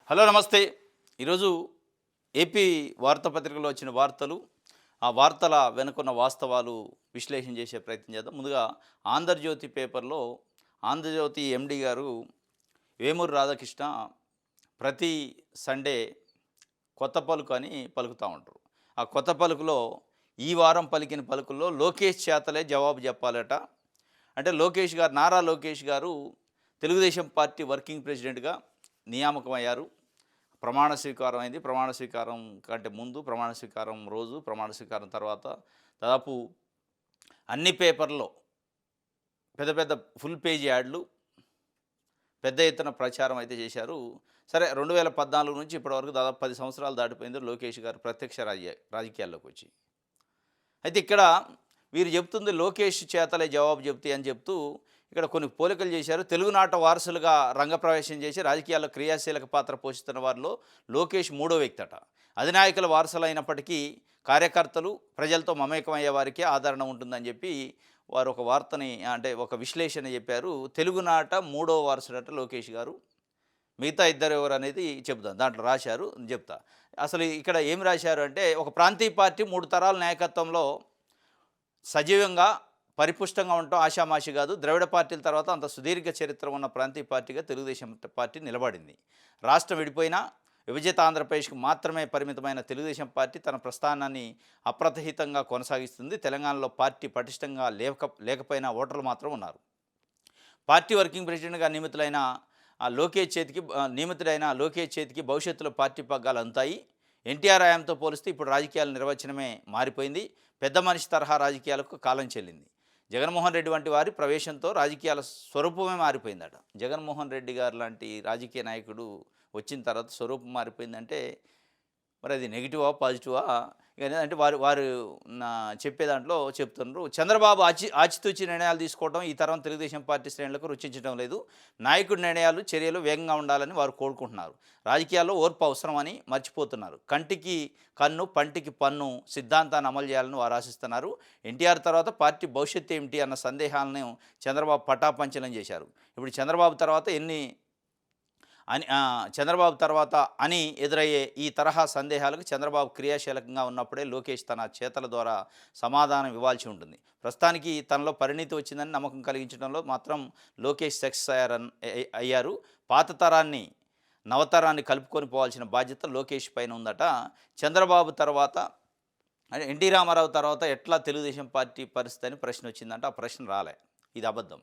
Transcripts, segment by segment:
Hello నమస్తే. ఈరోజు AP వార్తాపత్రికలో వచ్చిన వార్తలు, ఆ వార్తల వెనుకున్న వాస్తవాలు విశ్లేషణ చేసే ప్రయత్నం చేద్దాం. ముందుగా ఆంధ్రజ్యోతి పేపర్లో ఆంధ్రజ్యోతి ఎండి గారు వేమూరు రాధాకృష్ణ ప్రతి సండే కొత్త పలుకు అని పలుకుతూ ఉంటారు. ఆ కొత్త పలుకులో ఈ వారం పలికిన పలుకుల్లో లోకేష్ చేతలే జవాబు చెప్పాలట. అంటే లోకేష్ గారు, నారా లోకేష్ గారు తెలుగుదేశం పార్టీ వర్కింగ్ ప్రెసిడెంట్గా నియామకమయ్యారు. ప్రమాణ స్వీకారం అయింది. ప్రమాణ స్వీకారం కంటే ముందు, ప్రమాణ స్వీకారం రోజు, ప్రమాణ స్వీకారం తర్వాత దాదాపు అన్ని పేపర్లో పెద్ద పెద్ద ఫుల్ పేజీ యాడ్లు, పెద్ద ఎత్తున ప్రచారం అయితే చేశారు. సరే, 2014 నుంచి ఇప్పటివరకు దాదాపు 10 సంవత్సరాలు దాటిపోయింది లోకేష్ గారు ప్రత్యక్ష రాజకీయాల్లోకి వచ్చి. అయితే ఇక్కడ వీరు చెప్తుంది లోకేష్ చేతలే జవాబు చెప్తే అని చెప్తూ ఇక్కడ కొన్ని పోలికలు చేశారు. తెలుగునాట వారసులుగా రంగప్రవేశం చేసి రాజకీయాల్లో క్రియాశీలక పాత్ర పోషిస్తున్న వారిలో లోకేష్ మూడో వ్యక్తి అట. అధినాయకుల వారసులైనప్పటికీ కార్యకర్తలు, ప్రజలతో మమేకమయ్యే వారికే ఆదరణ ఉంటుందని చెప్పి వారు ఒక వార్తని, అంటే ఒక విశ్లేషణ చెప్పారు. తెలుగునాట మూడో వారసుడట లోకేష్ గారు. మిగతా ఇద్దరు ఎవరు అనేది చెప్తాను, దాంట్లో రాశారు, చెప్తా. అసలు ఇక్కడ ఏం రాశారు అంటే, ఒక ప్రాంతీయ పార్టీ 3 తరాల నాయకత్వంలో సజీవంగా పరిపుష్టంగా ఉండటం ఆషామాషి కాదు. ద్రవిడ పార్టీల తర్వాత అంత సుదీర్ఘ చరిత్ర ఉన్న ప్రాంతీయ పార్టీగా తెలుగుదేశం పార్టీ నిలబడింది. రాష్ట్రం విడిపోయినా విభజిత ఆంధ్రప్రదేశ్కు మాత్రమే పరిమితమైన తెలుగుదేశం పార్టీ తన ప్రస్థానాన్ని అప్రతిహితంగా కొనసాగిస్తుంది. తెలంగాణలో పార్టీ పటిష్టంగా లేకపోయినా ఓటర్లు మాత్రం ఉన్నారు. పార్టీ వర్కింగ్ ప్రెసిడెంట్గా నియమితుడైన లోకేష్ చేతికి భవిష్యత్తులో పార్టీ పగ్గాలు అందుతాయి. ఎన్టీఆర్ హయాంతో పోలిస్తే ఇప్పుడు రాజకీయాల నిర్వచనమే మారిపోయింది. పెద్ద మనిషి తరహా రాజకీయాలకు కాలం చెల్లింది. జగన్మోహన్ రెడ్డి వంటి వారి ప్రవేశంతో రాజకీయాల స్వరూపమే మారిపోయిందట. జగన్మోహన్ రెడ్డి గారు లాంటి రాజకీయ నాయకుడు వచ్చిన తర్వాత స్వరూపం మారిపోయిందంటే మరి అది నెగిటివా, పాజిటివా? ఇక అంటే వారు వారు చెప్పే దాంట్లో చెప్తున్నారు. చంద్రబాబు ఆచితూచి నిర్ణయాలు తీసుకోవడం ఈ తరం తెలుగుదేశం పార్టీ శ్రేణులకు రుచించడం లేదు. నాయకుడి నిర్ణయాలు, చర్యలు వేగంగా ఉండాలని వారు కోరుకుంటున్నారు. రాజకీయాల్లో ఓర్పు అవసరమని మర్చిపోతున్నారు. కంటికి కన్ను, పంటికి పన్ను సిద్ధాంతాన్ని అమలు చేయాలని వారు ఆశిస్తున్నారు. ఎన్టీఆర్ తర్వాత పార్టీ భవిష్యత్తు ఏమిటి అన్న సందేహాలను చంద్రబాబు పటాపంచలం చేశారు. ఇప్పుడు చంద్రబాబు తర్వాత అని ఎదురయ్యే ఈ తరహా సందేహాలకు చంద్రబాబు క్రియాశీలకంగా ఉన్నప్పుడే లోకేష్ తన చేతల ద్వారా సమాధానం ఇవ్వాల్సి ఉంటుంది. ప్రస్తుతానికి తనలో పరిణితి వచ్చిందని నమ్మకం కలిగించడంలో మాత్రం లోకేష్ సక్సెస్ అయ్యారు. పాత తరాన్ని, నవతరాన్ని కలుపుకొని పోవాల్సిన బాధ్యత లోకేష్ పైన ఉందట. చంద్రబాబు తర్వాత, అంటే ఎన్టీ రామారావు తర్వాత ఎట్లా తెలుగుదేశం పార్టీ పరిస్థితి అని ప్రశ్న వచ్చిందంటే ఆ ప్రశ్న రాలే. ఇది అబద్ధం.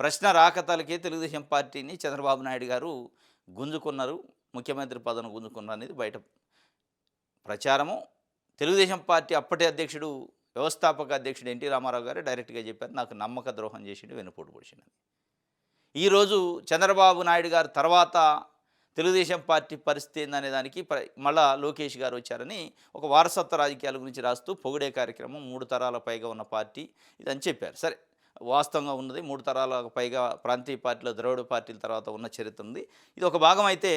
ప్రశ్న రాకతలకే తెలుగుదేశం పార్టీని చంద్రబాబు నాయుడు గారు గుంజుకున్నారు, ముఖ్యమంత్రి పదవిని గుంజుకున్నారు అనేది బయట ప్రచారము. తెలుగుదేశం పార్టీ అప్పటి అధ్యక్షుడు, వ్యవస్థాపక అధ్యక్షుడు ఎన్టీ రామారావు గారు డైరెక్ట్గా చెప్పారు, నాకు నమ్మక ద్రోహం చేసిండు, వెనుపోటు పొడిచిండు. ఈరోజు చంద్రబాబు నాయుడు గారు తర్వాత తెలుగుదేశం పార్టీ పరిస్థితి ఏందనే దానికి మళ్ళా లోకేష్ గారు వచ్చారని ఒక వారసత్వ రాజకీయాల గురించి రాస్తూ పొగిడే కార్యక్రమం. 3 తరాల పైగా ఉన్న పార్టీ ఇదని చెప్పారు. సరే, వాస్తవంగా ఉన్నది. 3 తరాలకు పైగా ప్రాంతీయ పార్టీలో ద్రవిడ పార్టీల తర్వాత ఉన్న చరిత్ర ఉంది. ఇది ఒక భాగం అయితే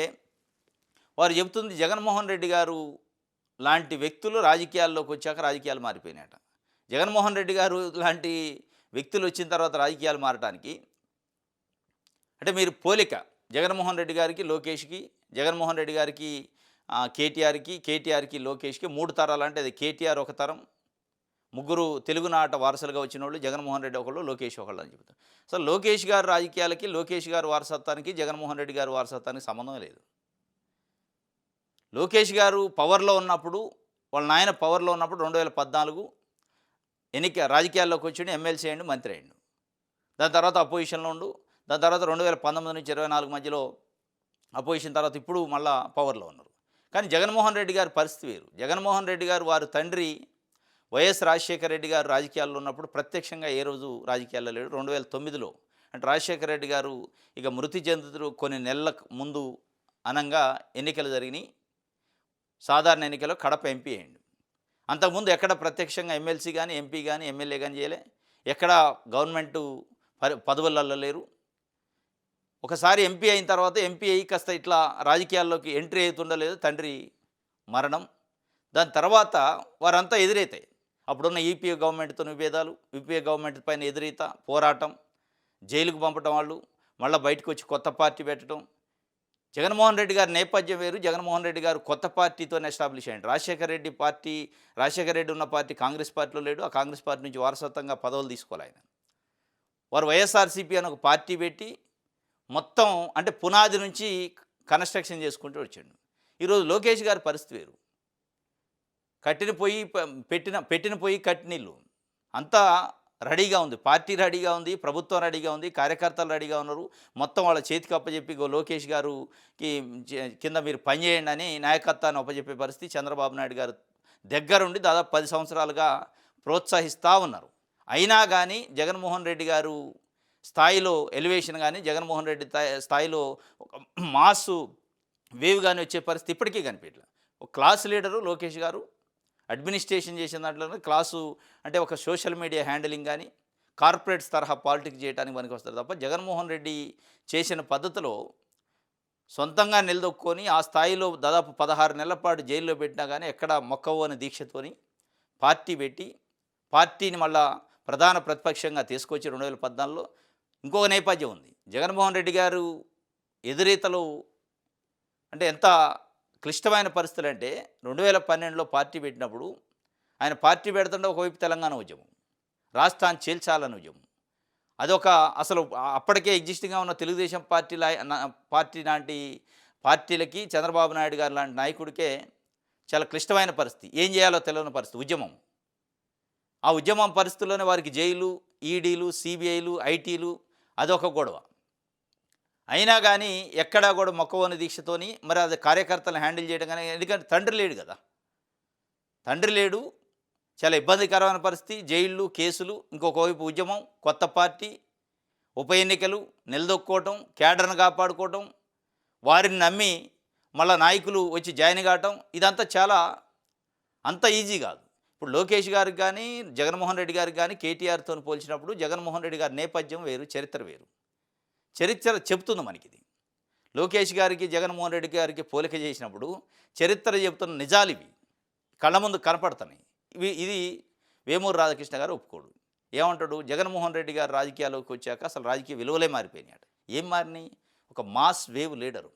వారు చెబుతుంది జగన్మోహన్ రెడ్డి గారు లాంటి వ్యక్తులు రాజకీయాల్లోకి వచ్చాక రాజకీయాలు మారిపోయినాయట. జగన్మోహన్ రెడ్డి గారు లాంటి వ్యక్తులు వచ్చిన తర్వాత రాజకీయాలు మారటానికి అంటే మీరు పోలిక జగన్మోహన్ రెడ్డి గారికి, లోకేష్కి, జగన్మోహన్ రెడ్డి గారికి కేటీఆర్కి, లోకేష్కి 3 తరాలు. అంటే అది కేటీఆర్ ఒక తరం, ముగ్గురు తెలుగునాట వారసులుగా వచ్చిన వాళ్ళు, జగన్మోహన్ రెడ్డి ఒకళ్ళు, లోకేష్ ఒకళ్ళు అని చెబుతారు. అసలు లోకేష్ గారు రాజకీయాలకి, లోకేష్ గారు వారసత్వానికి, జగన్మోహన్ రెడ్డి గారు వారసత్వానికి సంబంధం లేదు. లోకేష్ గారు పవర్లో ఉన్నప్పుడు, వాళ్ళ నాయన పవర్లో ఉన్నప్పుడు 2014 రాజకీయాల్లోకి వచ్చిండు, ఎమ్మెల్సీ అయ్యిండు, మంత్రి అయ్యిండు. దాని తర్వాత అపోజిషన్లో ఉండు. దాని తర్వాత 2019 నుంచి 24 మధ్యలో అపోజిషన్ తర్వాత ఇప్పుడు మళ్ళా పవర్లో ఉన్నారు. కానీ జగన్మోహన్ రెడ్డి గారి పరిస్థితి వేరు. జగన్మోహన్ రెడ్డి గారు వారి తండ్రి వైఎస్ రాజశేఖర రెడ్డి గారు రాజకీయాల్లో ఉన్నప్పుడు ప్రత్యక్షంగా ఏ రోజు రాజకీయాల్లో లేడు. 2009లో అంటే రాజశేఖర రెడ్డి గారు ఇక మృతి చెందుతూ కొన్ని నెలల ముందు అనంగా ఎన్నికలు జరిగినాయి. సాధారణ ఎన్నికల్లో కడప ఎంపీ అయ్యిండు. అంతకుముందు ఎక్కడ ప్రత్యక్షంగా ఎమ్మెల్సీ కానీ, ఎంపీ కానీ, ఎమ్మెల్యే కానీ చేయలే. ఎక్కడ గవర్నమెంటు పదవులలో లేరు. ఒకసారి ఎంపీ అయిన తర్వాత ఎంపీ అయ్యి కాస్త ఇట్లా రాజకీయాల్లోకి ఎంట్రీ అవుతుండలేదు, తండ్రి మరణం. దాని తర్వాత వారంతా ఎదురైతాయి. అప్పుడున్న యూపీఏ గవర్నమెంట్తో విభేదాలు, యూపీఏ గవర్నమెంట్ పైన ఎదురీత, పోరాటం, జైలుకు పంపటం, వాళ్ళు మళ్ళీ బయటకు వచ్చి కొత్త పార్టీ పెట్టడం, జగన్మోహన్ రెడ్డి గారి నేపథ్యం వేరు. జగన్మోహన్ రెడ్డి గారు కొత్త పార్టీతోనే ఎస్టాబ్లిష్ అయ్యిండు. రాజశేఖర రెడ్డి ఉన్న పార్టీ కాంగ్రెస్ పార్టీలో లేడు. ఆ కాంగ్రెస్ పార్టీ నుంచి వారసత్వంగా పదవులు తీసుకోలే ఆయన. వారు వైఎస్ఆర్‌సీపీ అని ఒక పార్టీ పెట్టి మొత్తం అంటే పునాది నుంచి కన్‌స్ట్రక్షన్ చేసుకుంటూ వచ్చాడు. ఈరోజు లోకేష్ గారి పరిస్థితి వేరు. కట్టిన పొయ్యి పెట్టిన పొయ్యి కట్టినీళ్ళు. అంతా రెడీగా ఉంది. పార్టీ రెడీగా ఉంది. ప్రభుత్వం రెడీగా ఉంది. కార్యకర్తలు రెడీగా ఉన్నారు. మొత్తం వాళ్ళ చేతికి అప్పజెప్పి లోకేష్ గారుకి కింద మీరు పనిచేయండి అని నాయకత్వాన్ని అప్పజెప్పే పరిస్థితి చంద్రబాబు నాయుడు గారు దగ్గరుండి దాదాపు 10 సంవత్సరాలుగా ప్రోత్సహిస్తూ ఉన్నారు. అయినా కానీ జగన్మోహన్ రెడ్డి గారు స్థాయిలో ఎలివేషన్ కానీ జగన్మోహన్ రెడ్డి స్థాయిలో ఒక మాసు వేవ్ కానీ వచ్చే పరిస్థితి ఇప్పటికీ కనిపించలేదు. ఒక క్లాస్ లీడరు లోకేష్ గారు అడ్మినిస్ట్రేషన్ చేసిన దాంట్లో క్లాసు అంటే ఒక సోషల్ మీడియా హ్యాండిలింగ్ కానీ కార్పొరేట్స్ తరహా పాలిటిక్స్ చేయడానికి పనికి వస్తారు తప్ప జగన్మోహన్ రెడ్డి చేసిన పద్ధతిలో సొంతంగా నిలదొక్కుని ఆ స్థాయిలో దాదాపు 16 నెలల పాటు జైల్లో పెట్టినా కానీ ఎక్కడ మొక్కవు అనే దీక్షతోని పార్టీ పెట్టి పార్టీని మళ్ళా ప్రధాన ప్రతిపక్షంగా తీసుకొచ్చి 2014లో ఇంకొక నేపథ్యం ఉంది. జగన్మోహన్ రెడ్డి గారు ఎదురీతలు అంటే ఎంత క్లిష్టమైన పరిస్థితులు అంటే 2012లో పార్టీ పెట్టినప్పుడు ఆయన పార్టీ పెడుతుంటే ఒకవైపు తెలంగాణ ఉద్యమం, రాష్ట్రాన్ని చీల్చాలని ఉద్యమం, అదొక అసలు అప్పటికే ఎగ్జిస్టింగ్గా ఉన్న తెలుగుదేశం పార్టీ లాంటి పార్టీలకి చంద్రబాబు నాయుడు గారు లాంటి నాయకుడికే చాలా క్లిష్టమైన పరిస్థితి. ఏం చేయాలో తెలియని పరిస్థితి ఉద్యమం. ఆ ఉద్యమం పరిస్థితుల్లోనే వారికి జైలు, ఈడీలు, సిబిఐలు, ఐటీలు అదొక గొడవ. అయినా కానీ ఎక్కడా కూడా మొక్కవోని దీక్షతోని మరి అది కార్యకర్తలను హ్యాండిల్ చేయడం కానీ ఎందుకంటే తండ్రి లేడు కదా, తండ్రి లేడు, చాలా ఇబ్బందికరమైన పరిస్థితి, జైళ్ళు, కేసులు, ఇంకొక వైపు ఉద్యమం, కొత్త పార్టీ, ఉప ఎన్నికలు, నిలదొక్కోవటం, క్యాడర్ను కాపాడుకోవటం, వారిని నమ్మి మళ్ళీ నాయకులు వచ్చి జాయిన్ కావటం, ఇదంతా చాలా అంత ఈజీ కాదు. ఇప్పుడు లోకేష్ గారికి కానీ జగన్మోహన్ రెడ్డి గారికి కానీ కేటీఆర్తో పోల్చినప్పుడు జగన్మోహన్ రెడ్డి గారి నేపథ్యం వేరు, చరిత్ర వేరు. చరిత్ర చెప్తుంది మనకిది. లోకేష్ గారికి జగన్మోహన్ రెడ్డి గారికి పోలిక చేసినప్పుడు చరిత్ర చెబుతున్న నిజాలు ఇవి కళ్ళ ముందు కనపడుతున్నాయి. ఇది వేమూరు రాధాకృష్ణ గారు ఒప్పుకోడు. ఏమంటాడు, జగన్మోహన్ రెడ్డి గారు రాజకీయాల్లోకి వచ్చాక అసలు రాజకీయ విలువలే మారిపోయినాడు. ఏం మారినాయి? ఒక మాస్ వేవ్ లీడరు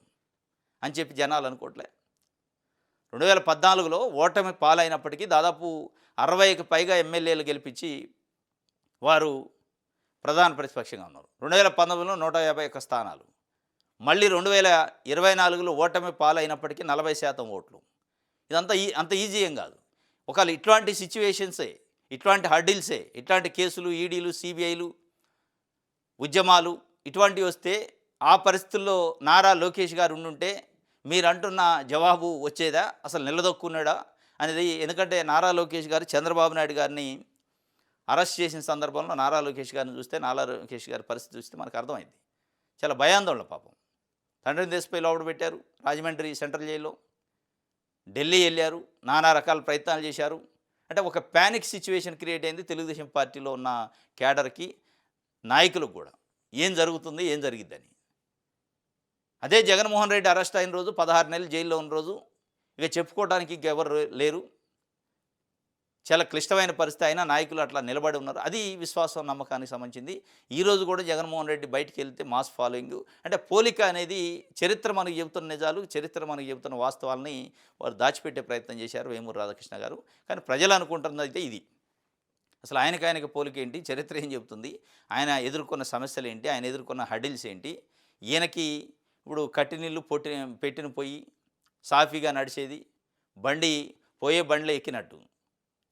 అని చెప్పి జనాలు అనుకోవట్లే. 2014లో ఓటమి పాలైనప్పటికీ దాదాపు 60కి పైగా ఎమ్మెల్యేలు గెలిపించి వారు ప్రధాన ప్రతిపక్షంగా ఉన్నారు. 2019లో 151 స్థానాలు, మళ్ళీ 2024లో ఓటమి పాలైనప్పటికీ 40% ఓట్లు. ఇదంతా అంత ఈజీ ఏం కాదు. ఒకవేళ ఇట్లాంటి సిచ్యువేషన్సే, ఇట్లాంటి హర్డిల్సే, ఇట్లాంటి కేసులు, ఈడీలు, సిబిఐలు, ఉద్యమాలు ఇటువంటివి వస్తే ఆ పరిస్థితుల్లో నారా లోకేష్ గారు ఉండుంటే మీరు అంటున్న జవాబు వచ్చేదా, అసలు నిలదొక్కున్నాడా అనేది. ఎందుకంటే నారా లోకేష్ గారు చంద్రబాబు నాయుడు గారిని అరెస్ట్ చేసిన సందర్భంలో నారా లోకేష్ గారిని చూస్తే, నారా లోకేష్ గారి పరిస్థితి చూస్తే మనకు అర్థమైంది. చాలా భయాందోళన. పాపం తండ్రిని దేశపై లోపల పెట్టారు, రాజమండ్రి సెంట్రల్ జైల్లో, ఢిల్లీ వెళ్ళారు, నానా రకాల ప్రయత్నాలు చేశారు. అంటే ఒక ప్యానిక్ సిచ్యువేషన్ క్రియేట్ అయింది తెలుగుదేశం పార్టీలో ఉన్న క్యాడర్కి, నాయకులకు కూడా. ఏం జరుగుతుంది, ఏం జరిగిద్దని. అదే జగన్మోహన్ రెడ్డి అరెస్ట్ అయిన రోజు, 16 నెలలు జైల్లో ఉన్న రోజు ఇక చెప్పుకోవడానికి ఇంకెవరు లేరు. చాలా క్లిష్టమైన పరిస్థితి అయినా నాయకులు అట్లా నిలబడి ఉన్నారు. అది విశ్వాసం, నమ్మకానికి సంబంధించింది. ఈరోజు కూడా జగన్మోహన్ రెడ్డి బయటికి వెళ్తే మాస్ ఫాలోయింగ్. అంటే పోలిక అనేది చరిత్ర మనకు చెబుతున్న నిజాలు, చరిత్ర మనకు చెబుతున్న వాస్తవాలని వారు దాచిపెట్టే ప్రయత్నం చేశారు వేమూరు రాధాకృష్ణ గారు. కానీ ప్రజలు అనుకుంటున్నది అయితే ఇది. అసలు ఆయనకి పోలిక ఏంటి, చరిత్ర ఏం చెబుతుంది, ఆయన ఎదుర్కొన్న సమస్యలు ఏంటి, ఆయన ఎదుర్కొన్న హడిల్స్ ఏంటి. ఈయనకి ఇప్పుడు కట్టినీళ్ళు పెట్టిన పొయ్యి సాఫీగా నడిచేది, బండి పోయే బండిలో ఎక్కినట్టు.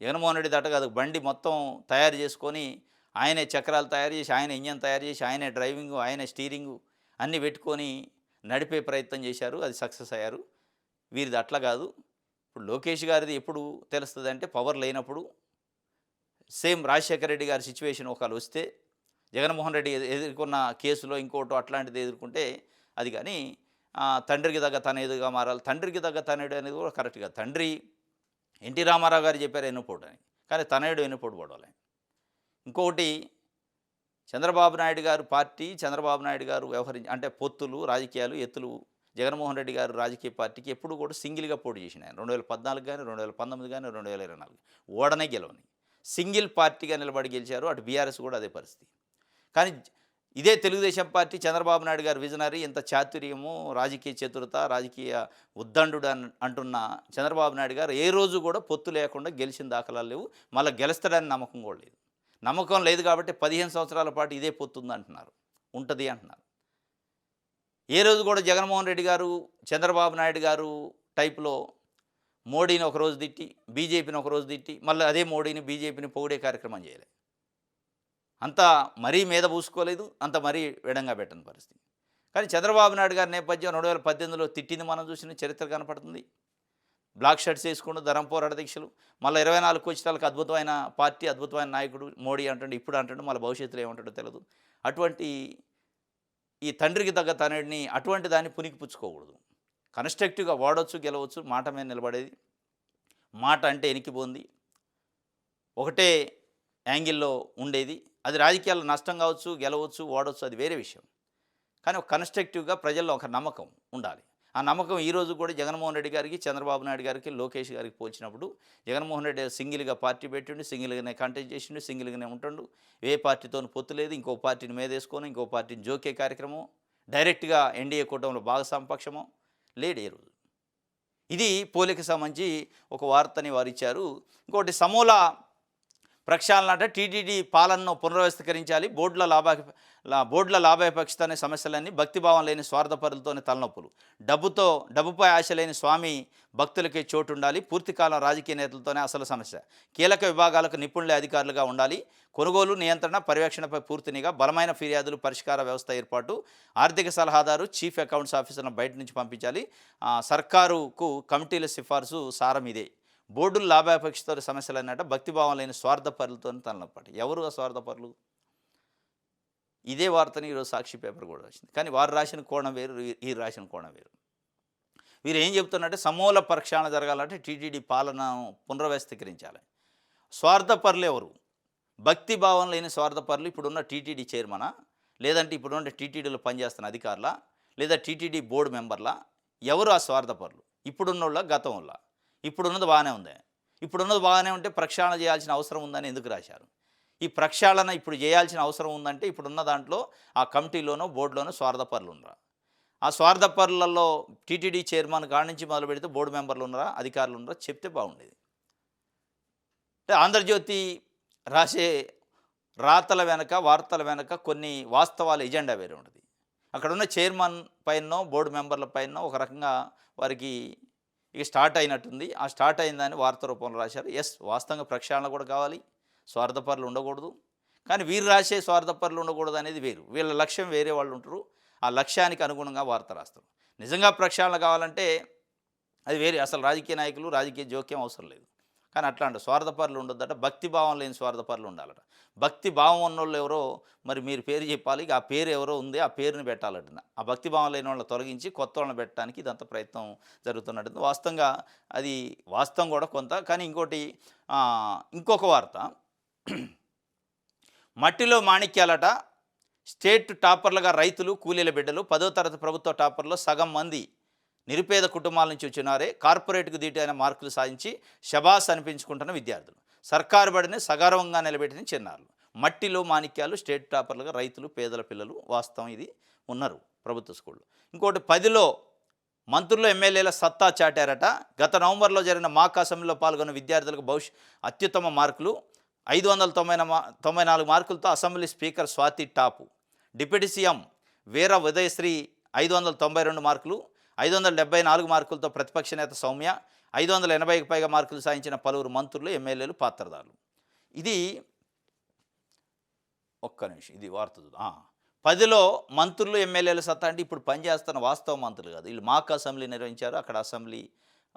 జగన్మోహన్ రెడ్డి దట కాదు, బండి మొత్తం తయారు చేసుకొని ఆయనే చక్రాలు తయారు చేసి, ఆయన ఇంజన్ తయారు చేసి, ఆయనే డ్రైవింగు, ఆయనే స్టీరింగు అన్నీ పెట్టుకొని నడిపే ప్రయత్నం చేశారు. అది సక్సెస్ అయ్యారు. వీరిది అట్లా కాదు. ఇప్పుడు లోకేష్ గారిది ఎప్పుడు తెలుస్తుంది అంటే పవర్ లేనప్పుడు. సేమ్ రాజశేఖర రెడ్డి గారి సిచ్యువేషన్ ఒకవేళ వస్తే, జగన్మోహన్ రెడ్డి ఎదుర్కొన్న కేసులో ఇంకోటో అట్లాంటిది ఎదుర్కొంటే అది. కానీ తండ్రికి తగ్గ తనయుడుగా మారాలి. తండ్రికి తగ్గ తనయుడు అనేది కూడా కరెక్ట్ కాదు. తండ్రి ఎన్టీ రామారావు గారు చెప్పారు ఎన్నుపోటు అని, కానీ తనయుడు ఎన్నుపోటు పడవాలి. ఇంకొకటి, చంద్రబాబు నాయుడు గారు పార్టీ, చంద్రబాబు నాయుడు గారు అంటే పొత్తులు, రాజకీయాలు, ఎత్తులు. జగన్మోహన్ రెడ్డి గారు రాజకీయ పార్టీకి ఎప్పుడు కూడా సింగిల్గా పోటీ చేసిన ఆయన. 2014 కానీ, 2019 కానీ, 2024 ఓడనే గెలవని సింగిల్ పార్టీగా నిలబడి గెలిచారు. అటు బీఆర్ఎస్ కూడా అదే పరిస్థితి. కానీ ఇదే తెలుగుదేశం పార్టీ చంద్రబాబు నాయుడు గారు విజనరీ, ఎంత చాతుర్యము, రాజకీయ చతురత, రాజకీయ ఉద్దండుడు అంటున్న చంద్రబాబు నాయుడు గారు ఏ రోజు కూడా పొత్తు లేకుండా గెలిచిన దాఖలాలు లేవు. మళ్ళీ గెలుస్తాడని నమ్మకం కూడా లేదు. నమ్మకం లేదు కాబట్టి 15 సంవత్సరాల పాటు ఇదే పొత్తు ఉంది అంటున్నారు, ఉంటుంది అంటున్నారు. ఏ రోజు కూడా జగన్మోహన్ రెడ్డి గారు, చంద్రబాబు నాయుడు గారు టైప్లో మోడీని ఒకరోజు తిట్టి, బీజేపీని ఒకరోజు తిట్టి, మళ్ళీ అదే మోడీని, బీజేపీని పొగిడే కార్యక్రమం చేయలేదు. అంత మరీ మీద పూసుకోలేదు, అంత మరీ ఎడంగా పెట్టని పరిస్థితి. కానీ చంద్రబాబు నాయుడు గారి నేపథ్యం 2018లో తిట్టింది మనం చూసిన చరిత్ర కనపడుతుంది. బ్లాక్ షర్ట్స్ వేసుకుంటూ ధరం పోరాట దీక్షలు, మళ్ళీ 24 వచ్చేటాలకు అద్భుతమైన పార్టీ, అద్భుతమైన నాయకుడు మోడీ అంటుండే, ఇప్పుడు అంటుండే, మళ్ళీ భవిష్యత్తులో ఏమంటాడో తెలియదు. అటువంటి ఈ తండ్రికి తగ్గ తనడిని అటువంటి దాన్ని పుణికిపుచ్చుకోకూడదు. కన్స్ట్రక్టివ్గా వాడవచ్చు, గెలవచ్చు, మాట మీద నిలబడేది. మాట అంటే ఎనికిపోంది, ఒకటే యాంగిల్లో ఉండేది. అది రాజకీయాల్లో నష్టం కావచ్చు, గెలవచ్చు, ఓడవచ్చు, అది వేరే విషయం. కానీ ఒక కన్స్ట్రక్టివ్గా ప్రజల్లో ఒక నమ్మకం ఉండాలి. ఆ నమ్మకం ఈరోజు కూడా జగన్మోహన్ రెడ్డి గారికి, చంద్రబాబు నాయుడు గారికి, లోకేష్ గారికి పోల్చినప్పుడు జగన్మోహన్ రెడ్డి సింగిల్గా పార్టీ పెట్టిండు, సింగిల్గానే కంటెస్ట్ చేసిండు, సింగిల్గానే ఉంటుండు. ఏ పార్టీతోనూ పొత్తు లేదు. ఇంకో పార్టీని మీదేసుకొని ఇంకో పార్టీని జోకే కార్యక్రమం, డైరెక్ట్గా ఎన్డీఏ కూటమిలో భాగస్వామ్యపక్షమో లేడు ఏ రోజు. ఇది పోలిక సంబంధించి ఒక వార్తని వారు ఇచ్చారు. ఇంకోటి సమూల ప్రక్షాళన అంటే టీటీడీ పాలనను పునర్వ్యవస్థీకరించాలి, బోర్డుల లాభాపేక్షతోనే సమస్యలన్నీ, భక్తిభావం లేని స్వార్థపరులతోనే తలనొప్పులు, డబ్బుపై ఆశ లేని స్వామి భక్తులకే చోటు ఉండాలి, పూర్తికాలం రాజకీయ నేతలతోనే అసలు సమస్య, కీలక విభాగాలకు నిపుణులే అధికారులుగా ఉండాలి, కొనుగోలు, నియంత్రణ, పర్యవేక్షణపై పూర్తి నిఘా, బలమైన ఫిర్యాదులు పరిష్కార వ్యవస్థ ఏర్పాటు, ఆర్థిక సలహాదారు, చీఫ్ అకౌంట్స్ ఆఫీసర్ను బయట నుంచి పంపించాలి, సర్కారుకు కమిటీల సిఫార్సు సారం ఇదే, బోర్డులు లాభాపేక్షతో సమస్యలు అన్నట్టు, భక్తిభావం లేని స్వార్థపరులతో తలనొప్పటి. ఎవరు ఆ స్వార్థపరులు? ఇదే వార్తని ఈరోజు సాక్షి పేపర్ కూడా వచ్చింది. కానీ వారు రాసిన కోణం వేరు, ఈ రాసిన కోణం వేరు. వీరు ఏం చెప్తున్నారంటే సమూల ప్రక్షాళన జరగాలంటే టీటీడీ పాలనను పునర్వ్యవస్థీకరించాలి. స్వార్థపరులు ఎవరు? భక్తిభావం లేని స్వార్థపరులు ఇప్పుడున్న టీటీడీ చైర్మనా, లేదంటే ఇప్పుడున్న టీటీడీలో పనిచేస్తున్న అధికారులా, లేదా టీటీడీ బోర్డు మెంబర్లా? ఎవరు ఆ స్వార్థపరులు? ఇప్పుడున్నోళ్ళ, గతంలో? ఇప్పుడున్నది బాగానే ఉంది. ఇప్పుడున్నది బాగానే ఉంటే ప్రక్షాళన చేయాల్సిన అవసరం ఉందని ఎందుకు రాశారు? ఈ ప్రక్షాళన ఇప్పుడు చేయాల్సిన అవసరం ఉందంటే ఇప్పుడున్న దాంట్లో ఆ కమిటీలోనో బోర్డులోనో స్వార్థపరులు ఉన్నారా? ఆ స్వార్థపరులలో టీటీడీ చైర్మన్ కాడి నుంచి మొదలు పెడితే బోర్డు మెంబర్లు ఉన్నారా, అధికారులు ఉన్నారా? చెప్తే బాగుండేది. ఆంధ్రజ్యోతి రాసే రాతల వెనక, వార్తల వెనక కొన్ని వాస్తవాల ఎజెండా వేరే ఉంటుంది. అక్కడున్న చైర్మన్ పైనో బోర్డు మెంబర్ల పైనో ఒక రకంగా వారికి ఇక స్టార్ట్ అయినట్టుంది. ఆ స్టార్ట్ అయిందని వార్త రూపంలో రాశారు. ఎస్, వాస్తవంగా ప్రక్షాళన కూడా కావాలి, స్వార్థపరులు ఉండకూడదు. కానీ వీరు రాసే స్వార్థపరులు ఉండకూడదు అనేది వేరు. వీళ్ళ లక్ష్యం వేరే వాళ్ళు ఉంటారు. ఆ లక్ష్యానికి అనుగుణంగా వార్త రాస్తారు. నిజంగా ప్రక్షాళన కావాలంటే అది వేరే. అసలు రాజకీయ నాయకులు, రాజకీయ జోక్యం అవసరం లేదు. కానీ అట్లా అంటే స్వార్థపరులు ఉండొద్దట, భక్తిభావం లేని స్వార్థపరులు ఉండాలట. భక్తిభావం ఉన్నోళ్ళు ఎవరో మరి మీరు పేరు చెప్పాలి. ఆ పేరు ఎవరో ఉంది, ఆ పేరుని పెట్టాలట. ఆ భక్తిభావం లేని వాళ్ళని తొలగించి కొత్త వాళ్ళని పెట్టడానికి ఇదంతా ప్రయత్నం జరుగుతున్నట్టు. వాస్తవంగా అది వాస్తవం కూడా కొంత. కానీ ఇంకొక వార్త, మట్టిలో మాణిక్యాలట, స్టేట్ టాపర్లుగా రైతులు, కూలీల బిడ్డలు, 10వ తరగతి ప్రభుత్వ టాపర్లో సగం మంది నిరుపేద కుటుంబాల నుంచి వచ్చినారే, కార్పొరేట్కు దీటైన మార్కులు సాధించి శబాస్ అనిపించుకుంటున్న విద్యార్థులు, సర్కారు బడిని సగర్వంగా నిలబెట్టిన చిన్నారులు, మట్టిలో మాణిక్యాలు, స్టేట్ టాపర్లుగా రైతులు, పేదల పిల్లలు. వాస్తవం ఇది ఉన్నారు ప్రభుత్వ స్కూళ్ళు. ఇంకోటి 10లో మంత్రులు, ఎమ్మెల్యేల సత్తా చాటారట. గత నవంబర్లో జరిగిన మాక్ అసెంబ్లీలో పాల్గొన్న విద్యార్థులకు అత్యుత్తమ మార్కులు, 594 మార్కులతో assembly speaker Swathi top, deputy CM Veera Udayasri 592 మార్కులు, 574 మార్కులతో ప్రతిపక్ష నేత సౌమ్య, 580కి పైగా మార్కులు సాధించిన పలువురు మంత్రులు, ఎమ్మెల్యేలు, పాత్రదారులు. ఇది ఒక్క నిమిషం, ఇది వార్త 10లో మంత్రులు, ఎమ్మెల్యేల సత్తా అంటే ఇప్పుడు పనిచేస్తున్న వాస్తవ మంత్రులు కాదు. వీళ్ళు మాక్ అసెంబ్లీ నిర్వహించారు. అక్కడ అసెంబ్లీ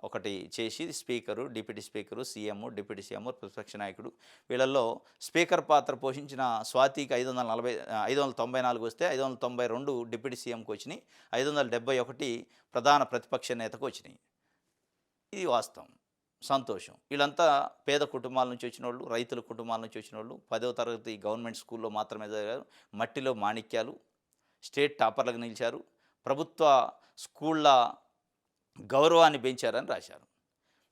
ఒకటి చేసి speaker, deputy speaker, CM, deputy CM, ప్రతిపక్ష నాయకుడు, వీళ్ళల్లో స్పీకర్ పాత్ర పోషించిన స్వాతికి 594 వస్తే 592 డిప్యూటీ సీఎంకి వచ్చినాయి, 571 ప్రధాన ప్రతిపక్ష నేతకు వచ్చినాయి. ఇది వాస్తవం, సంతోషం. వీళ్ళంతా పేద కుటుంబాల నుంచి వచ్చిన వాళ్ళు, రైతుల కుటుంబాల నుంచి వచ్చిన వాళ్ళు, 10వ తరగతి గవర్నమెంట్ స్కూల్లో మాత్రమే చదివారు, మట్టిలో మాణిక్యాలు, స్టేట్ టాపర్లకు నిలిచారు, ప్రభుత్వ స్కూళ్ళ గౌరవాన్ని పెంచారని రాశారు.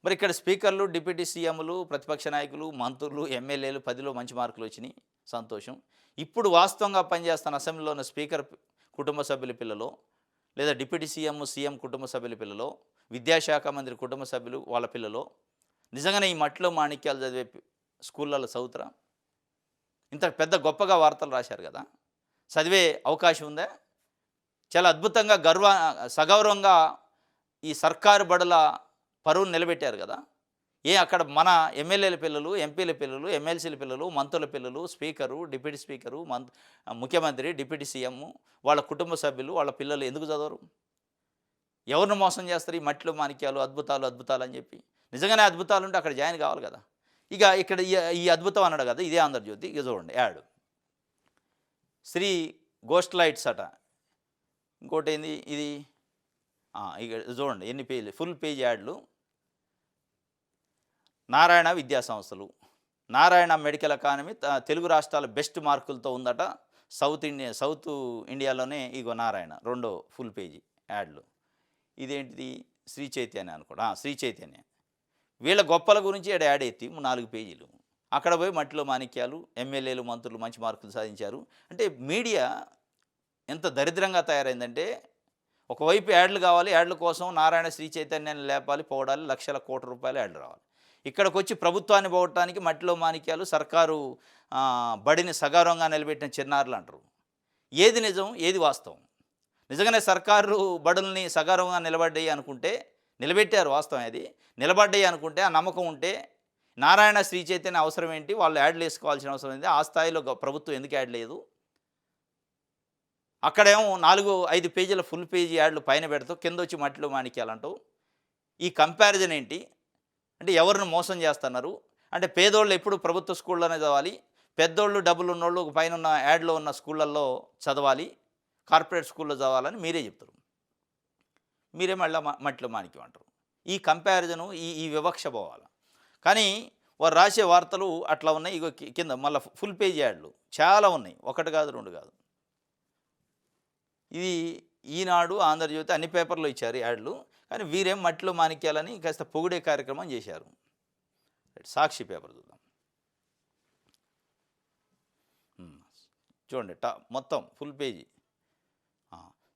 మరి ఇక్కడ స్పీకర్లు, డిప్యూటీ సీఎంలు, ప్రతిపక్ష నాయకులు, మంత్రులు, ఎమ్మెల్యేలు 10లో మంచి మార్కులు వచ్చినాయి, సంతోషం. ఇప్పుడు వాస్తవంగా పనిచేస్తున్న అసెంబ్లీలో ఉన్న స్పీకర్ కుటుంబ సభ్యుల పిల్లలో, లేదా డిప్యూటీ సీఎం కుటుంబ సభ్యుల పిల్లలో, విద్యాశాఖ మంత్రి కుటుంబ సభ్యులు వాళ్ళ పిల్లలో నిజంగానే ఈ మట్టిలో మాణిక్యాలు చదివే స్కూళ్ళల్లో చదువుతారా? ఇంత పెద్ద గొప్పగా వార్తలు రాశారు కదా! చదివే అవకాశం ఉందా? చాలా అద్భుతంగా సగౌరవంగా ఈ సర్కారు బడుల పరువును నిలబెట్టారు కదా! అక్కడ మన ఎమ్మెల్యేల పిల్లలు, ఎంపీల పిల్లలు, ఎమ్మెల్సీల పిల్లలు, మంత్రుల పిల్లలు, స్పీకరు, డిప్యూటీ స్పీకరు, ముఖ్యమంత్రి, డిప్యూటీ సీఎం, వాళ్ళ కుటుంబ సభ్యులు, వాళ్ళ పిల్లలు ఎందుకు చదవరు? ఎవరిని మోసం చేస్తారు ఈ మట్టిలో మాణిక్యాలు, అద్భుతాలు అని చెప్పి? నిజంగానే అద్భుతాలు ఉంటే అక్కడ జాయిన్ కావాలి కదా! ఇక ఇక్కడ ఈ అద్భుతం అన్నాడు కదా, ఇదే ఆంధ్రజ్యోతి. ఇక చూడండి యాడ్. శ్రీ గోస్ట్ లైట్స్ అట. ఇంకోటి ఏంది ఇది? ఇక చూడండి ఎన్ని పేజీలు, ఫుల్ పేజ్ యాడ్లు. నారాయణ విద్యా సంస్థలు, నారాయణ మెడికల్ అకాడమీ తెలుగు రాష్ట్రాల బెస్ట్ మార్కులతో ఉందట. సౌత్ ఇండియాలోనే ఇగో నారాయణ రెండో ఫుల్ పేజీ యాడ్లు. ఇదేంటిది? శ్రీ చైతన్య అనుకోండి, శ్రీ చైతన్య. వీళ్ళ గొప్పల గురించి యాడ్ ఎత్తి 4 పేజీలు. అక్కడ పోయి మట్టిలో మాణిక్యాలు, ఎమ్మెల్యేలు, మంత్రులు మంచి మార్కులు సాధించారు. అంటే మీడియా ఎంత దరిద్రంగా తయారైందంటే, ఒకవైపు యాడ్లు కావాలి, యాడ్ల కోసం నారాయణ శ్రీ చైతన్యాన్ని లేపాలి, పోవడాలి, లక్షల కోట్ల రూపాయలు యాడ్లు రావాలి. ఇక్కడికి వచ్చి ప్రభుత్వాన్ని పోవటానికి మట్టిలో మాణిక్యాలు, సర్కారు బడిని సగౌరవంగా నిలబెట్టిన చిన్నారులు అంటారు. ఏది నిజం, ఏది వాస్తవం? నిజంగానే సర్కారు బడుల్ని సగౌరవంగా నిలబెట్టారు, వాస్తవం అది. నిలబడ్డాయి అనుకుంటే, ఆ నమ్మకం ఉంటే నారాయణ శ్రీ చైతన్య అవసరం ఏంటి? వాళ్ళు యాడ్లు వేసుకోవాల్సిన అవసరం ఏంటి? ఆ స్థాయిలో ప్రభుత్వం ఎందుకు యాడ్ లేదు? అక్కడేమో 4-5 పేజీల ఫుల్ పేజీ యాడ్లు పైన పెడతావు, కింద వచ్చి మట్టిలో మాణిక్యాలంటావు. ఈ కంపారిజన్ ఏంటి? అంటే ఎవరిని మోసం చేస్తున్నారు? అంటే పేదోళ్ళు ఎప్పుడు ప్రభుత్వ స్కూల్లోనే చదవాలి, పెద్దోళ్ళు డబ్బులు ఉన్నోళ్ళు పైన ఉన్న యాడ్లో ఉన్న స్కూళ్ళల్లో చదవాలి, కార్పొరేట్ స్కూల్లో చదవాలని మీరే చెప్తారు. మీరే మళ్ళీ మట్టిలో మాణిక్యం అంటారు. ఈ కంపారిజను, ఈ వివక్ష పోవాలి. కానీ వారు రాసే వార్తలు అట్లా ఉన్నాయి. ఇగో కింద మళ్ళీ ఫుల్ పేజీ యాడ్లు చాలా ఉన్నాయి, 1 కాదు 2 కాదు. ఇది ఈనాడు, ఆంధ్రజ్యోతి అన్ని పేపర్లో ఇచ్చారు యాడ్లు. కానీ వీరేం మట్టిలో మాణిక్యాలని కాస్త పొగిడే కార్యక్రమం చేశారు. సాక్షి పేపర్ చూద్దాం. చూడండి మొత్తం ఫుల్ పేజీ.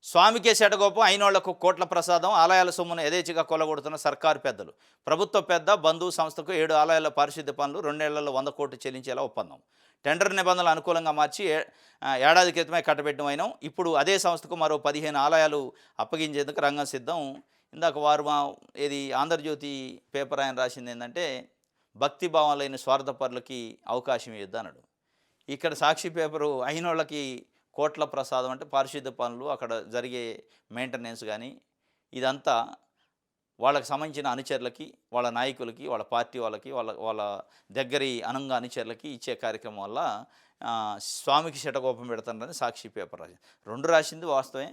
స్వామికే శటగోపం, అయినోళ్లకు కోట్ల ప్రసాదం, ఆలయాల సొమ్మును యథేచ్ఛగా కొల్లగొడుతున్న సర్కారు పెద్దలు. ప్రభుత్వ పెద్ద బంధువు సంస్థకు 7 ఆలయాల పారిశుద్ధ్య పనులు 2 ఏళ్లలో 100 కోట్లు చెల్లించేలా ఒప్పందం. టెండర్ నిబంధనలు అనుకూలంగా మార్చి ఏడాది క్రితమే కట్టబెట్టిన ఇప్పుడు అదే సంస్థకు మరో 15 ఆలయాలు అప్పగించేందుకు రంగం సిద్ధం. ఇందాక వారు ఏది ఆంధ్రజ్యోతి పేపర్ ఆయన రాసింది ఏంటంటే, భక్తిభావం లేని స్వార్థపరులకి అవకాశం ఇవ్వద్దు అన్నాడు. ఇక్కడ సాక్షి పేపరు అయినోళ్ళకి కోట్ల ప్రసాదం అంటే పారిశుద్ధ్య పనులు, అక్కడ జరిగే మెయింటెనెన్స్ కానీ ఇదంతా వాళ్ళకి సంబంధించిన అనుచరులకి, వాళ్ళ నాయకులకి, వాళ్ళ పార్టీ వాళ్ళకి, వాళ్ళ దగ్గరి అనంగా అనుచరులకి ఇచ్చే కార్యక్రమం వల్ల స్వామికి శటగోపం పెడతారని సాక్షి పేపర్ రాసింది. 2 రాసింది వాస్తవమే.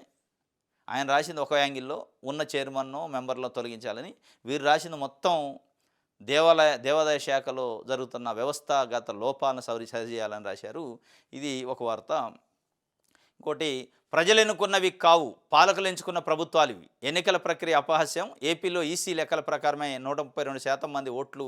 ఆయన రాసింది ఒక యాంగిల్లో, ఉన్న చైర్మన్ను మెంబర్లో తొలగించాలని. వీరు రాసింది మొత్తం దేవాదాయ శాఖలో జరుగుతున్న వ్యవస్థాగత లోపాలను సరిచేయాలని రాశారు. ఇది ఒక వార్త. ఇంకోటి, ప్రజలు ఎన్నుకున్నవి కావు, పాలకులు ఎంచుకున్న ప్రభుత్వాలు ఇవి. ఎన్నికల ప్రక్రియ అపహాస్యం. ఏపీలో ఈసీ లెక్కల ప్రకారమే 132% మంది ఓటు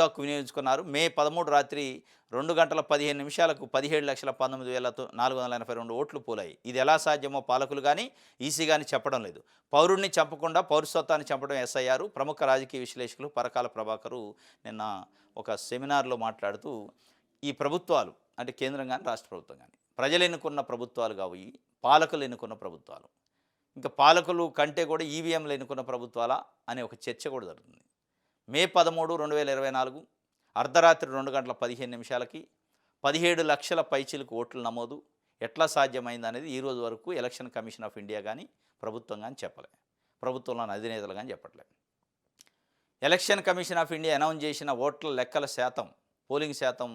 హక్కు వినియోగించుకున్నారు. మే 13 రాత్రి 2 గంటల 15 నిమిషాలకు 17,19,482 ఓట్లు పోలాయి. ఇది ఎలా సాధ్యమో పాలకులు కానీ ఈసీ కానీ చెప్పడం లేదు. పౌరుడిని చంపకుండా పౌరసత్వాన్ని చంపడం ఎస్ఐఆర్. ప్రముఖ రాజకీయ విశ్లేషకులు పరకాల ప్రభాకరు నిన్న ఒక సెమినార్లో మాట్లాడుతూ, ఈ ప్రభుత్వాలు అంటే కేంద్రం కానీ రాష్ట్ర ప్రభుత్వం కానీ ప్రజలు ఎన్నుకున్న ప్రభుత్వాలు కావు, పాలకులు ఎన్నుకున్న ప్రభుత్వాలు. ఇంకా పాలకులు కంటే కూడా ఈవీఎంలు ఎన్నుకున్న ప్రభుత్వాలా అనే ఒక చర్చ కూడా జరుగుతుంది. మే 13, 2024 అర్ధరాత్రి 2 గంటల 15 నిమిషాలకి 17 లక్షల పైచిలకు ఓట్లు నమోదు. ఎట్లా సాధ్యమైంది అనేది ఈ రోజు వరకు ఎలక్షన్ కమిషన్ ఆఫ్ ఇండియా కానీ ప్రభుత్వం కానీ చెప్పలే, ప్రభుత్వంలోని అధినేతలు కానీ చెప్పట్లే. Election commission of India announce చేసిన ఓట్ల లెక్కల శాతం, పోలింగ్ శాతం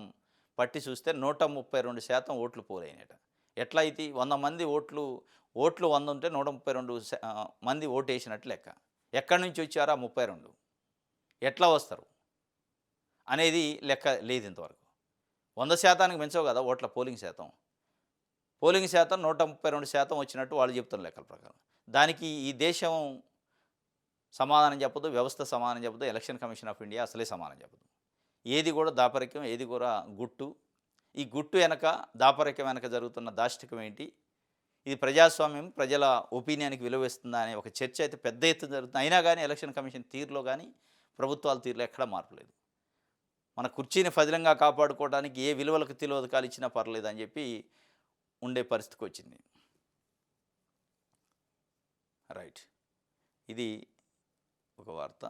పట్టి చూస్తే 132% ఓట్లు పోలైనట. ఎట్లా అయితే 100 మంది ఓట్లు 100 ఉంటే 132 మంది ఓటు వేసినట్టు లెక్క. ఎక్కడి నుంచి వచ్చారా 32? ఎట్లా వస్తారు అనేది లెక్క లేదు ఇంతవరకు. 100% పెంచవు కదా ఓట్ల పోలింగ్ శాతం. 132% వచ్చినట్టు వాళ్ళు చెప్తున్న లెక్కల ప్రకారం. దానికి ఈ దేశం సమాధానం చెప్పదు, వ్యవస్థ సమాధానం చెప్పదు, ఎలక్షన్ కమిషన్ ఆఫ్ ఇండియా అసలే సమాధానం చెప్పదు. ఏది కూడా దాపరికం, ఏది కూడా గుట్టు, ఈ గుట్టు వెనక దాపరికం వెనక జరుగుతున్న దాష్టికం ఏంటి, ఇది ప్రజాస్వామ్యం ప్రజల ఒపీనియన్కి విలువిస్తుందా అనే ఒక చర్చ అయితే పెద్ద ఎత్తున జరుగుతుంది. అయినా కానీ ఎలక్షన్ కమిషన్ తీరులో కానీ ప్రభుత్వాల తీరులో ఎక్కడా మార్పు లేదు. మన కుర్చీని ఫదిలంగా కాపాడుకోవడానికి ఏ విలువలకు తిలోదకాలు ఇచ్చినా పర్లేదు అని చెప్పి ఉండే పరిస్థితికి వచ్చింది. రైట్, ఇది ఒక వార్త.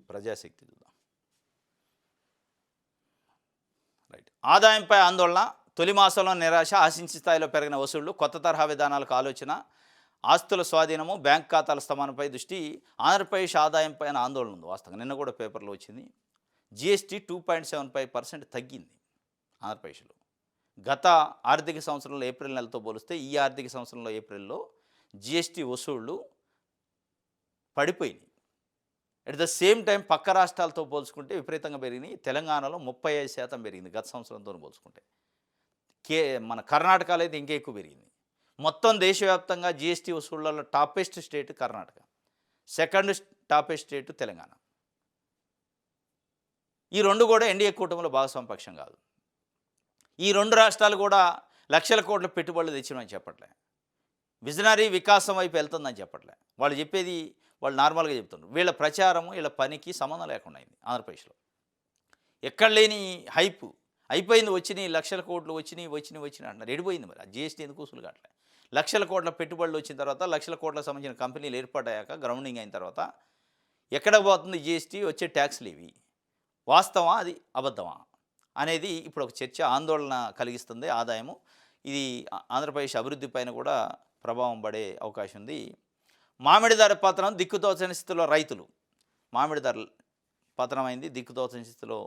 ప్రజాశక్తి చూద్దాం. రైట్, ఆదాయంపై ఆందోళన, తొలి మాసంలో నిరాశ, ఆశించిన స్థాయిలో పెరిగిన వసూళ్లు, కొత్త తరహా విధానాలకు ఆలోచన, ఆస్తుల స్వాధీనము, బ్యాంక్ ఖాతాల స్తమానంపై దృష్టి. ఆంధ్రప్రదేశ్ ఆదాయంపైన ఆందోళన ఉంది వాస్తవంగా. నిన్న కూడా పేపర్లో వచ్చింది. జిఎస్టీ 2.75% తగ్గింది ఆంధ్రప్రదేశ్లో. గత ఆర్థిక సంవత్సరంలో ఏప్రిల్ నెలతో పోలిస్తే ఈ ఆర్థిక సంవత్సరంలో ఏప్రిల్లో జిఎస్టీ వసూళ్లు పడిపోయినాయి. అట్ ద సేమ్ టైం పక్క రాష్ట్రాలతో పోల్చుకుంటే విపరీతంగా పెరిగినాయి. తెలంగాణలో 35% పెరిగింది గత సంవత్సరంతో పోల్చుకుంటే. మన కర్ణాటకలో అయితే ఇంకా ఎక్కువ పెరిగింది. మొత్తం దేశవ్యాప్తంగా జిఎస్టీ వసూళ్లలో topest state Karnataka, second topest state Telangana. ఈ రెండు కూడా ఎన్డీఏ కూటమిలో భాగస్వామ్య పక్షం కాదు. ఈ రెండు రాష్ట్రాలు కూడా లక్షల కోట్ల పెట్టుబడులు తెచ్చినామని చెప్పట్లే, విజనరీ వికాసం వైపు వెళ్తుందని చెప్పట్లే. వాళ్ళు చెప్పేది వాళ్ళు నార్మల్గా చెప్తున్నారు. వీళ్ళ ప్రచారం వీళ్ళ పనికి సంబంధం లేకుండా అయింది. ఆంధ్రప్రదేశ్లో ఎక్కడ లేని హైపు అయిపోయింది. వచ్చినాయి లక్షల కోట్లు, వచ్చినాయి అంటున్నారు. ఎడిపోయింది మరి. ఆ జిఎస్టీ ఎందుకు వసూలు కావట్లే? లక్షల కోట్ల పెట్టుబడులు వచ్చిన తర్వాత, లక్షల కోట్లకు సంబంధించిన కంపెనీలు ఏర్పడ్డాక, గ్రౌండింగ్ అయిన తర్వాత ఎక్కడ పోతుంది జిఎస్టీ? వచ్చే ట్యాక్స్లు ఇవి వాస్తవా, అది అబద్ధమా అనేది ఇప్పుడు ఒక చర్చ, ఆందోళన కలిగిస్తుంది. ఆదాయము ఇది ఆంధ్రప్రదేశ్ అభివృద్ధి పైన కూడా ప్రభావం పడే అవకాశం ఉంది. మామిడి ధర పతనం, దిక్కుతోచని స్థితిలో రైతులు. మామిడి ధర పతనమైంది, దిక్కుతోచని స్థితిలో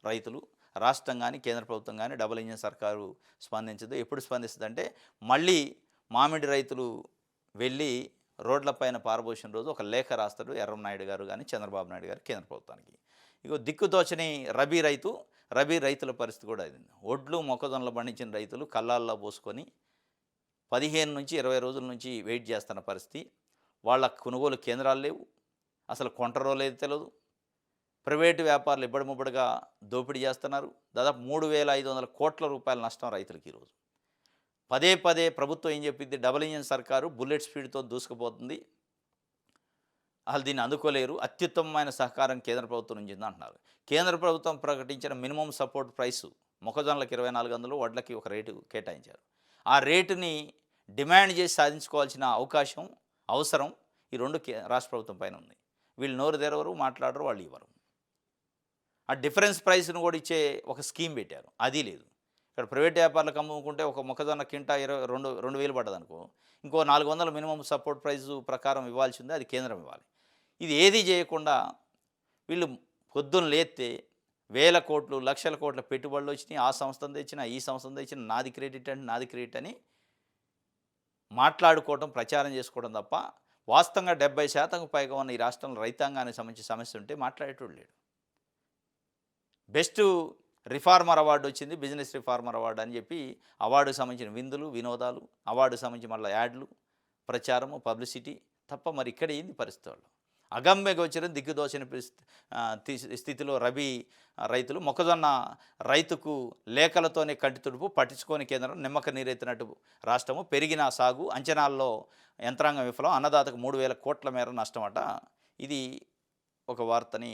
రైతులు. రాష్ట్రం కానీ కేంద్ర ప్రభుత్వం కానీ డబుల్ ఇంజిన్ సర్కారు స్పందించదు. ఎప్పుడు స్పందిస్తుంది అంటే మళ్ళీ మామిడి రైతులు వెళ్ళి రోడ్లపైన పారబోసిన రోజు ఒక లేఖ రాస్తాడు ఎర్రంనాయుడు గారు కానీ చంద్రబాబు నాయుడు గారు కేంద్ర ప్రభుత్వానికి. ఇగో దిక్కుతోచని రబీ రైతుల పరిస్థితి కూడా అయింది. ఒడ్లు మొక్కజొన్నలు పండించిన రైతులు కళ్ళాల్లో పోసుకొని 15 నుంచి 20 రోజుల నుంచి వెయిట్ చేస్తున్న పరిస్థితి. వాళ్ళ కొనుగోలు కేంద్రాలు లేవు, అసలు కొంటరో లేదో తెలియదు. ప్రైవేటు వ్యాపారులు ఇబ్బడిముబ్బడిగా దోపిడీ చేస్తున్నారు. దాదాపు 3,500 కోట్ల రూపాయల నష్టం రైతులకి ఈరోజు. పదే ప్రభుత్వం ఏం చెప్పింది? డబుల్ ఇంజిన్ సర్కారు బుల్లెట్ స్పీడ్తో దూసుకుపోతుంది, అసలు దీన్ని అందుకోలేరు, అత్యుత్తమమైన సహకారం కేంద్ర ప్రభుత్వం నుంచి అంటున్నారు. కేంద్ర ప్రభుత్వం ప్రకటించిన మినిమం సపోర్ట్ ప్రైసు మొక్కజొన్నలకు 2,400, వడ్లకి ఒక రేటు కేటాయించారు. ఆ రేటుని డిమాండ్ చేసి సాధించుకోవాల్సిన అవసరం ఈ రెండు రాష్ట్ర ప్రభుత్వం పైన ఉంది. వీళ్ళు నోరు తెరవరు, మాట్లాడరు, వాళ్ళు ఇవ్వరు. ఆ డిఫరెన్స్ ప్రైస్ను కూడా ఇచ్చే ఒక స్కీమ్ పెట్టారు, అది లేదు. ఇక్కడ ప్రైవేట్ వ్యాపారులకు అమ్ముకుంటే ఒక మొక్కజొన్న కింటా 2,000 పడ్డది అనుకో, ఇంకో 400 మినిమం సపోర్ట్ ప్రైజు ప్రకారం ఇవ్వాల్సి ఉంది, అది కేంద్రం ఇవ్వాలి. ఇది ఏది చేయకుండా వీళ్ళు పొద్దున్న లేస్తే వేల కోట్లు, లక్షల కోట్ల పెట్టుబడులు వచ్చినాయి. ఆ సంస్థను తెచ్చిన, ఈ సంస్థను తెచ్చిన, నాది క్రెడిట్ అని మాట్లాడుకోవటం, ప్రచారం చేసుకోవడం తప్ప వాస్తవంగా 70% పైగా ఉన్న ఈ రాష్ట్రంలో రైతాంగానికి సంబంధించిన సమస్య ఉంటే మాట్లాడేటోడు లేడు. బెస్ట్ రిఫార్మర్ అవార్డు వచ్చింది, బిజినెస్ రిఫార్మర్ అవార్డు అని చెప్పి అవార్డుకు సంబంధించిన విందులు, వినోదాలు, అవార్డుకు సంబంధించి మళ్ళీ యాడ్లు, ప్రచారము, పబ్లిసిటీ తప్ప మరి ఇక్కడ ఏంది పరిస్థితి? వాళ్ళు అగమ్య గోచరం, దిక్కుదోచని స్థితిలో రబీ రైతులు. మొక్కజొన్న రైతుకు లేఖలతోనే కంటి తుడుపు, పట్టించుకొని కేంద్రం నిమ్మక నీరెత్తినట్టు రాష్ట్రము. పెరిగిన సాగు అంచనాల్లో యంత్రాంగం విఫలం, అన్నదాతకు 3,000 కోట్ల మేర నష్టమట. ఇది ఒక వార్తని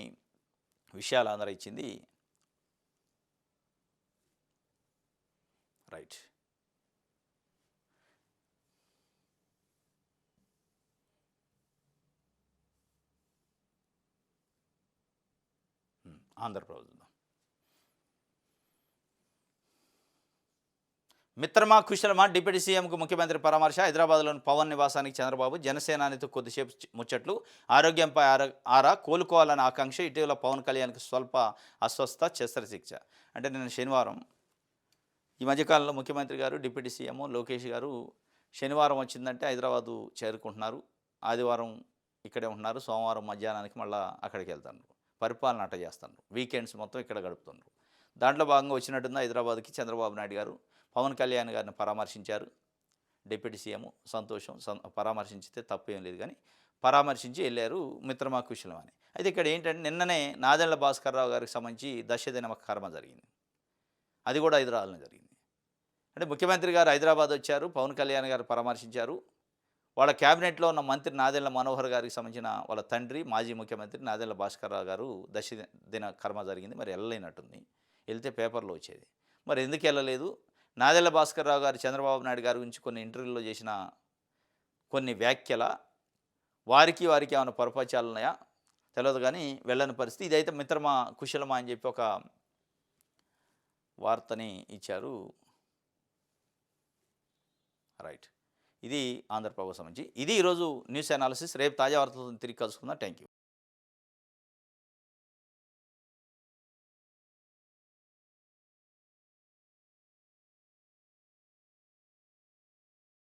విషయాలు అందరూ ఇచ్చింది. రైట్, ఆంధ్రప్రదేశ్ మిత్రమా కుశలమా, డిప్యూటీ సీఎంకు ముఖ్యమంత్రి పరామర్శ. హైదరాబాద్లోని పవన్ నివాసానికి చంద్రబాబు, జనసేనానితో కొద్దిసేపు ముచ్చట్లు. ఆరోగ్యంపై ఆరా, కోలుకోవాలని ఆకాంక్ష. ఇటీవల పవన్ కళ్యాణ్కి స్వల్ప అస్వస్థ, శస్త్రచికిత్స. అంటే నిన్న శనివారం, ఈ మధ్యకాలంలో ముఖ్యమంత్రి గారు, డిప్యూటీ సీఎం లోకేష్ గారు శనివారం వచ్చిందంటే హైదరాబాదు చేరుకుంటున్నారు, ఆదివారం ఇక్కడే ఉంటున్నారు, సోమవారం మధ్యాహ్నానికి మళ్ళీ అక్కడికి వెళ్తారు, పరిపాలన అట్ట చేస్తారు, వీకెండ్స్ మొత్తం ఇక్కడ గడుపుతున్నారు. దాంట్లో భాగంగా వచ్చినట్టుంది హైదరాబాద్కి చంద్రబాబు నాయుడు గారు. పవన్ కళ్యాణ్ గారిని పరామర్శించారు డిప్యూటీ సీఎం. సంతోషం, పరామర్శించితే తప్పు ఏం లేదు, కానీ పరామర్శించి వెళ్ళారు మిత్రమా కుశలం అని. అయితే ఇక్కడ ఏంటంటే నిన్ననే నాదెండ్ల భాస్కర్‌రావు గారికి సంబంధించి దశదిన కర్మ జరిగింది. అది కూడా హైదరాబాద్‌లో జరిగింది. అంటే ముఖ్యమంత్రి గారు హైదరాబాద్ వచ్చారు. పవన్ కళ్యాణ్ గారు పరామర్శించారు. వాళ్ళ క్యాబినెట్‌లో ఉన్న మంత్రి నాదెండ్ల మనోహర్ గారికి సంబంధించిన వాళ్ళ తండ్రి, మాజీ ముఖ్యమంత్రి నాదెండ్ల భాస్కర్‌రావు గారు దిన కర్మ జరిగింది. మరి ఎళ్ళలేనట్టుంది. ఎళ్తే పేపర్‌లో వచ్చేది. మరి ఎందుకు ఎళ్ళలేదు? నాదెండ్ల భాస్కర్‌రావు గారు చంద్రబాబు నాయుడు గారి గురించి కొన్ని ఇంటర్వ్యూల్లో చేసిన కొన్ని వ్యాఖ్యల వారికి ఏమైనా పొరపచాలున్నాయా? తెలవదు గానీ వెళ్ళని పరిస్థితి. ఇదైతే మిత్రమా, కుశలమా అని చెప్పి ఒక వార్తని ఇచ్చారు. రైట్. ఇది ఆంధ్రప్రభకు సంబంధించి. ఇది ఈరోజు న్యూస్ అనాలిసిస్. రేపు తాజా వార్తలతో తిరిగి కలుసుకుందాం. Thank you.